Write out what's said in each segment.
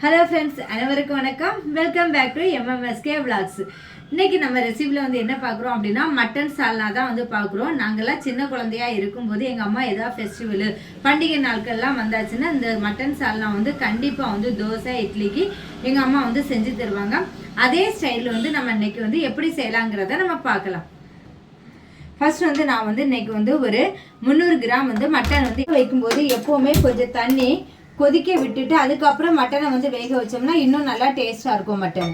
Hello friends, அனைவருக்கும் வணக்கம். Welcome back to MMSK Vlogs. இன்னைக்கு நம்ம ரெசிபியில் என்ன பார்க்குறோம் அப்படின்னா மட்டன் சால்னா தான் பார்க்குறோம். நாங்கள்லாம் சின்ன குழந்தையா இருக்கும்போது எங்கள் அம்மா ஏதாவது ஃபெஸ்டிவலு பண்டிகை நாட்கள்லாம் வந்தாச்சுன்னா இந்த மட்டன் சால்னா கண்டிப்பாக தோசை இட்லிக்கு எங்கள் அம்மா செஞ்சு தருவாங்க. அதே ஸ்டைலில் நம்ம இன்னைக்கு எப்படி செய்யலாங்கிறத நம்ம பார்க்கலாம். ஃபர்ஸ்ட் நான் இன்னைக்கு ஒரு 300 கிராம் மட்டன் வைக்கும்போது எப்போவுமே கொஞ்சம் தண்ணி கொதிக்க விட்டுட்டு அதுக்கப்புறம் மட்டனை வேக வச்சோம்னா இன்னும் நல்லா டேஸ்ட்டாக இருக்கும் மட்டன்.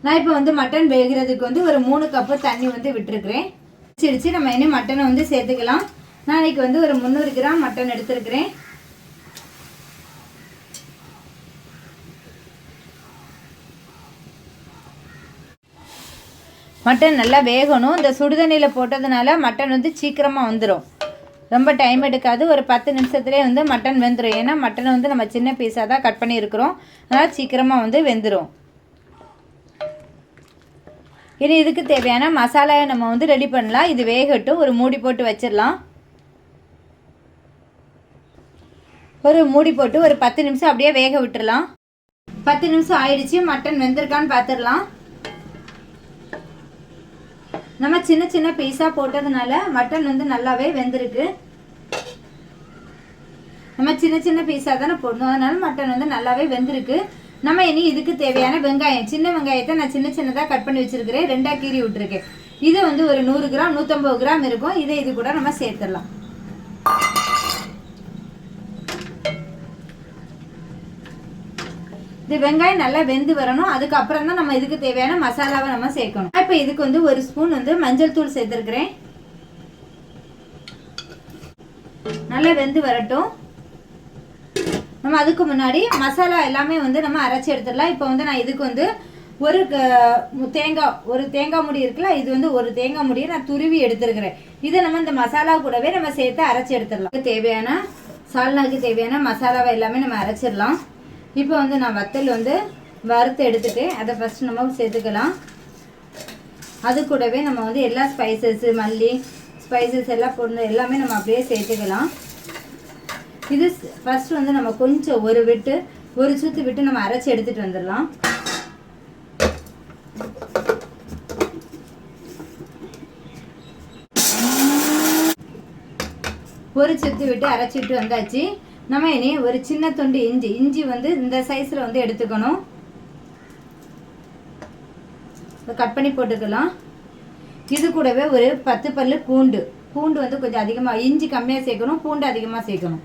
நான் இப்போ மட்டன் வேகிறதுக்கு ஒரு 3 கப்பு தண்ணி விட்டுருக்குறேன். சிரிச்சு நம்ம இனி மட்டனை சேர்த்துக்கலாம். நான் இன்னைக்கு ஒரு 300 கிராம் மட்டன் எடுத்துருக்கிறேன். மட்டன் நல்லா வேகணும். இந்த சுடுதண்ணியில் போட்டதுனால மட்டன் சீக்கிரமாக வந்துடும். ரொம்ப டைம் எடுக்காது. ஒரு 10 நிமிஷத்துலேயே மட்டன் வெந்துடும். ஏன்னா மட்டனை நம்ம சின்ன பீஸாக தான் கட் பண்ணியிருக்கிறோம். அதனால் சீக்கிரமாக வெந்துடும். இனி இதுக்கு தேவையான மசாலாவை நம்ம ரெடி பண்ணலாம். இது வேகட்டும். ஒரு மூடி போட்டு வச்சிடலாம். ஒரு மூடி போட்டு ஒரு 10 நிமிஷம் அப்படியே வேக விட்டுடலாம். 10 நிமிஷம் ஆயிடுச்சு. மட்டன் வெந்திருக்கான்னு பார்த்துடலாம். நம்ம சின்ன சின்ன பீஸாக போட்டதுனால மட்டன் நல்லாவே வெந்திருக்கு. நம்ம சின்ன சின்ன பீஸாக தானே போடணும். அதனால மட்டன் நல்லாவே வெந்திருக்கு. நம்ம இனி இதுக்கு தேவையான வெங்காயம், சின்ன வெங்காயத்தை நான் சின்ன சின்னதாக கட் பண்ணி வச்சிருக்கிறேன். 2ஆக கீறி விட்டுருக்கேன். இது ஒரு 100 கிராம் 150 கிராம் இருக்கும். இதை இது கூட நம்ம சேர்த்துடலாம். இது வெங்காயம் நல்லா வெந்து வரணும். அதுக்கப்புறம் தான் நம்ம இதுக்கு தேவையான மசாலாவை நம்ம சேர்க்கணும். இப்போ இதுக்கு ஒரு ஸ்பூன் மஞ்சள் தூள் சேர்த்துருக்கிறேன். நல்லா வெந்து வரட்டும். நம்ம அதுக்கு முன்னாடி மசாலா எல்லாமே நம்ம அரைச்சி எடுத்துடலாம். இப்போ நான் இதுக்கு ஒரு தேங்காய் முடி இருக்குல்ல, இது ஒரு தேங்காய் முடியை நான் துருவி எடுத்துருக்கிறேன். இதை நம்ம இந்த மசாலா கூடவே நம்ம சேர்த்து அரைச்சி எடுத்துடலாம். தேவையான சால்னாக்கு தேவையான மசாலாவை எல்லாமே நம்ம அரைச்சிடலாம். இப்போ நான் வத்தல் வறுத்து எடுத்துட்டு அதை ஃபர்ஸ்ட் நம்ம சேர்த்துக்கலாம். அது கூடவே நம்ம எல்லா ஸ்பைசஸ், மல்லி ஸ்பைசஸ் எல்லாம் போட்டு எல்லாமே நம்ம அப்படியே சேர்த்துக்கலாம். இது ஃபர்ஸ்ட் நம்ம கொஞ்சம் ஒரு சுத்து விட்டு நம்ம அரைச்சி எடுத்துட்டு வந்துடலாம். ஒரு சுத்து விட்டு அரைச்சிட்டு வந்தாச்சு. நம்ம இனி ஒரு சின்ன துண்டு இஞ்சி இந்த சைஸ்ல எடுத்துக்கணும். கட் பண்ணி போட்டுக்கலாம். இது கூடவே ஒரு 10 பல்லு பூண்டு கொஞ்சம் அதிகமாக, இஞ்சி கம்மியாக சேர்க்கணும், பூண்டு அதிகமாக சேர்க்கணும்.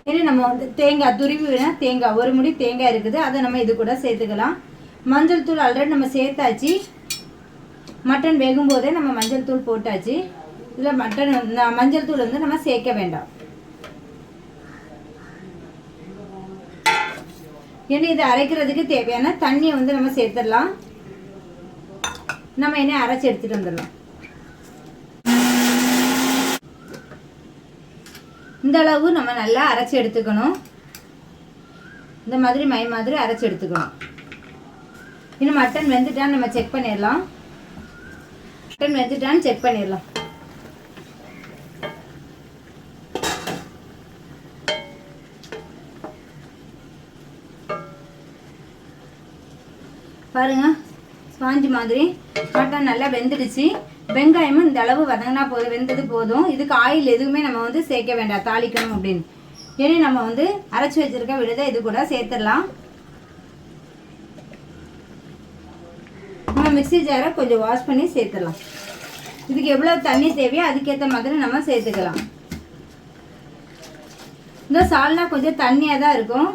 இனி நம்ம தேங்காய் துருவி தேங்காய், ஒரு முடி தேங்காய் இருக்குது, அதை நம்ம இது கூட சேர்த்துக்கலாம். மஞ்சள் தூள் ஆல்ரெடி நம்ம சேர்த்தாச்சு. மட்டன் வேகும் போதே நம்ம மஞ்சள் தூள் போட்டாச்சு. இதில் மஞ்சள் தூள் நம்ம சேர்க்க வேண்டாம். இனி இதை அரைக்கிறதுக்கு தேவையான தண்ணியை நம்ம சேர்த்துடலாம். நம்ம இனி அரைச்சி எடுத்துட்டு வந்துடலாம். இந்த அளவு நம்ம நல்லா அரைச்சி எடுத்துக்கணும். இந்த மாதிரி மை மாதிரி அரைச்சி எடுத்துக்கணும். இன்னும் மட்டன் வெந்துட்டான்னு நம்ம செக் பண்ணிடலாம். மட்டன் வெந்துட்டான்னு செக் பண்ணிடலாம். பாருங்க, ஸ்பாஞ்சு மாதிரி மட்டன் நல்லா வெந்துடுச்சு. வெங்காயமும் இந்த அளவு வதங்கினா போதும், வெந்தது போதும். இதுக்கு ஆயில் எதுவுமே நம்ம சேர்க்க வேண்டாம், தாளிக்கணும் அப்படின்னு. இனி நம்ம அரைச்சி வச்சிருக்க விழுதை இது கூட சேர்த்துடலாம். நம்ம மிக்ஸி ஜாரை கொஞ்சம் வாஷ் பண்ணி சேர்த்துடலாம். இதுக்கு எவ்வளோ தண்ணி தேவையோ அதுக்கேற்ற மாதிரி நம்ம சேர்த்துக்கலாம். இந்த சால்னா கொஞ்சம் தண்ணியாக தான் இருக்கும்.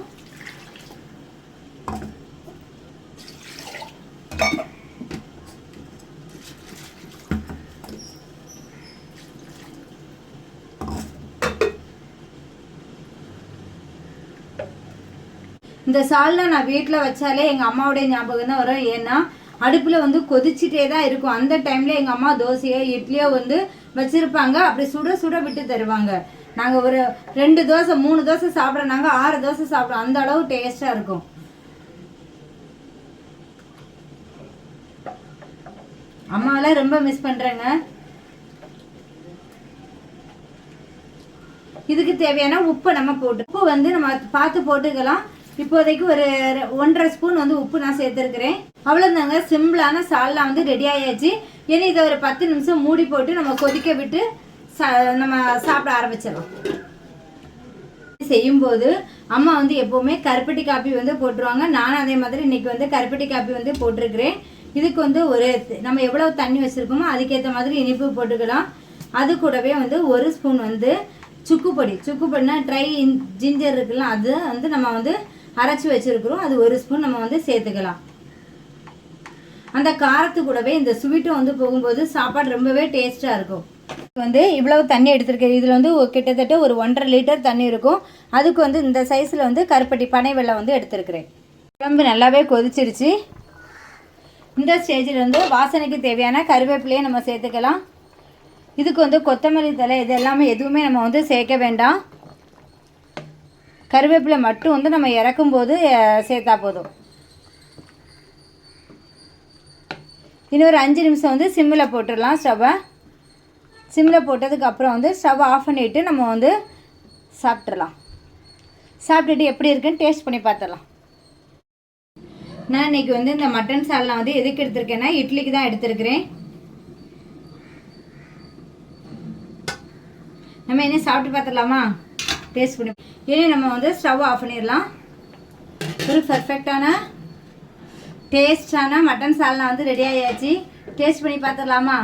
இந்த சால்னா நான் வீட்டில் வச்சாலே எங்கள் அம்மாவுடைய ஞாபகம் தான் வரும். ஏன்னா அடுப்பில் கொதிச்சுட்டே தான் இருக்கும். அந்த டைமில் எங்கள் அம்மா தோசையோ இட்லியோ வச்சுருப்பாங்க. அப்படி சுட சுட விட்டு தருவாங்க. நாங்கள் ஒரு 2 தோசை 3 தோசை சாப்பிட்றோம். நாங்கள் 6 தோசை சாப்பிட்றோம். அந்த அளவு டேஸ்ட்டாக இருக்கும். அம்மாவெல்லாம் ரொம்ப மிஸ் பண்ணுறேங்க. இதுக்கு தேவையான உப்பை நம்ம போட்டு உப்பு வந்து நம்ம பார்த்து போட்டுக்கலாம். இப்போதைக்கு ஒரு 1.5 ஸ்பூன் வந்து உப்பு நான் சேர்த்துருக்கிறேன். அவ்வளோதாங்க, சிம்பிளான சால்னா வந்து ரெடி ஆயாச்சு. இனி இதை ஒரு 10 நிமிஷம் மூடி போட்டு நம்ம கொதிக்க விட்டு நம்ம சாப்பிட ஆரம்பிச்சிடலாம். செய்யும்போது அம்மா வந்து எப்போவுமே கருப்பட்டி காப்பி வந்து போட்டுருவாங்க. நானும் அதே மாதிரி இன்னைக்கு வந்து கருப்பட்டி காப்பி வந்து போட்டிருக்கிறேன். இதுக்கு வந்து ஒரு நம்ம எவ்வளோ தண்ணி வச்சுருக்கோமோ அதுக்கேற்ற மாதிரி இனிப்பு போட்டுக்கலாம். அது கூடவே வந்து 1 ஸ்பூன் வந்து சுக்குப்பொடினா ட்ரை ஜிஞ்சர் இருக்குல்ல, அது வந்து நம்ம வந்து அரைச்சி வச்சுருக்குறோம். அது 1 ஸ்பூன் நம்ம வந்து சேர்த்துக்கலாம். அந்த காரத்து கூடவே இந்த ஸ்வீட்டும் வந்து போகும்போது சாப்பாடு ரொம்பவே டேஸ்ட்டாக இருக்கும். வந்து இவ்வளவு தண்ணி எடுத்துருக்கேன். இதில் வந்து கிட்டத்தட்ட ஒரு 1.5 லிட்டர் தண்ணி இருக்கும். அதுக்கு வந்து இந்த சைஸில் வந்து கருப்பட்டி பனை வெல்லம் வந்து எடுத்துருக்கிறேன். குழம்பு நல்லாவே கொதிச்சிருச்சு. இந்த ஸ்டேஜில் வந்து வாசனைக்கு தேவையான கருவேப்பிலையை நம்ம சேர்த்துக்கலாம். இதுக்கு வந்து கொத்தமல்லி தழை இது எல்லாமே எதுவுமே நம்ம வந்து சேர்க்க வேண்டாம். கருவேப்பிலை மட்டும் வந்து நம்ம இறக்கும்போது சேர்த்தா போதும். இன்னொரு 5 நிமிஷம் வந்து சிம்மில் போட்டுடலாம். ஸ்டவ்வை சிம்மில் போட்டதுக்கப்புறம் வந்து ஸ்டவ் ஆஃப் பண்ணிவிட்டு நம்ம வந்து சாப்பிட்றலாம். சாப்பிட்டுட்டு எப்படி இருக்குன்னு டேஸ்ட் பண்ணி பார்த்துடலாம். நான் இன்றைக்கி வந்து இந்த மட்டன் சால்னா வந்து எதுக்கு எடுத்திருக்கேன்னா இட்லிக்கு தான் எடுத்திருக்கிறேன். நம்ம இனி சாப்பிட்டு பார்த்துடலாமா? டேஸ்ட் பண்ணி இனி நம்ம வந்து ஸ்டவ் ஆஃப் பண்ணிடலாம். ஒரு பர்ஃபெக்டான டேஸ்டான மட்டன் சால்னா வந்து ரெடி ஆயாச்சு. டேஸ்ட் பண்ணி பார்த்துடலாமா?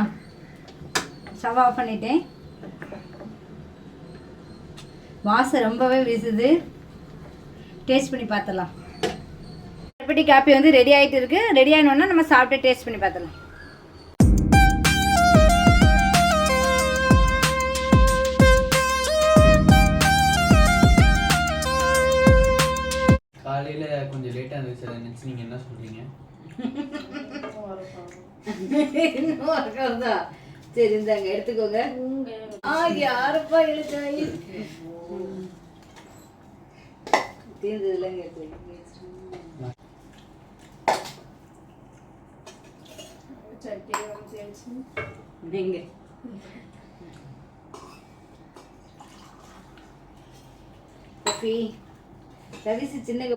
ஸ்டவ் ஆஃப் பண்ணிட்டேன். வாசம் ரொம்பவே வீசுது. டேஸ்ட் பண்ணி பார்த்துடலாம். கருப்பட்டி காப்பி வந்து ரெடி ஆகிட்டு இருக்கு. ரெடி ஆனோன்னா நம்ம சாப்பிட்டு டேஸ்ட் பண்ணி பார்த்துடலாம். காலையில் கொஞ்சம் லேட்டாக இருந்துச்சு. அதை நினச்சி நீங்கள் என்ன சொல்கிறீங்க? இன்னும் வரக்காதா? சரி இந்தாங்க எடுத்துக்கோங்க. யாருப்பா இழுத்தாயி தீர்ந்து இல்லைங்க. நீங்க காஃபி சர்வீஸ் சின்ன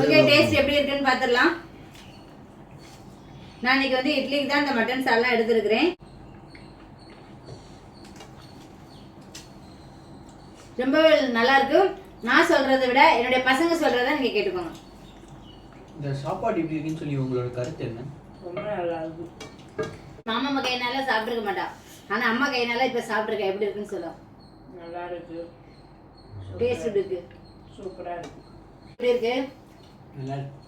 ஓகே, டேஸ்ட் எப்படி இருக்குன்னு பார்த்துடலாம். நான் இன்னைக்கு வந்து இட்லிக்கு தான் இந்த மட்டன் சால்னா எடுத்துருக்கிறேன். ரொம்பவே நல்லா இருக்கு. நான் சொல்றதை விட என்னுடைய பசங்க சொல்றதை நீங்க கேட்டுக்கோங்க. இந்த சாப்பாடு எப்படி இருக்குன்னு சொல்லி உங்களோட கருத்து என்ன? ரொம்ப நல்லா இருக்கு. மாமா கையினால சாப்பிட்டுருக்க மாட்டா, ஆனா அம்மா கையினால இப்ப சாப்பிட்டுருக்கேன். எப்படி இருக்குன்னு சொல்ல. நல்லா இருக்கு. டேஸ்ட் இருக்கு. சூப்பரா இருக்கு. எப்படி இருக்கு? நல்லா இருக்கு.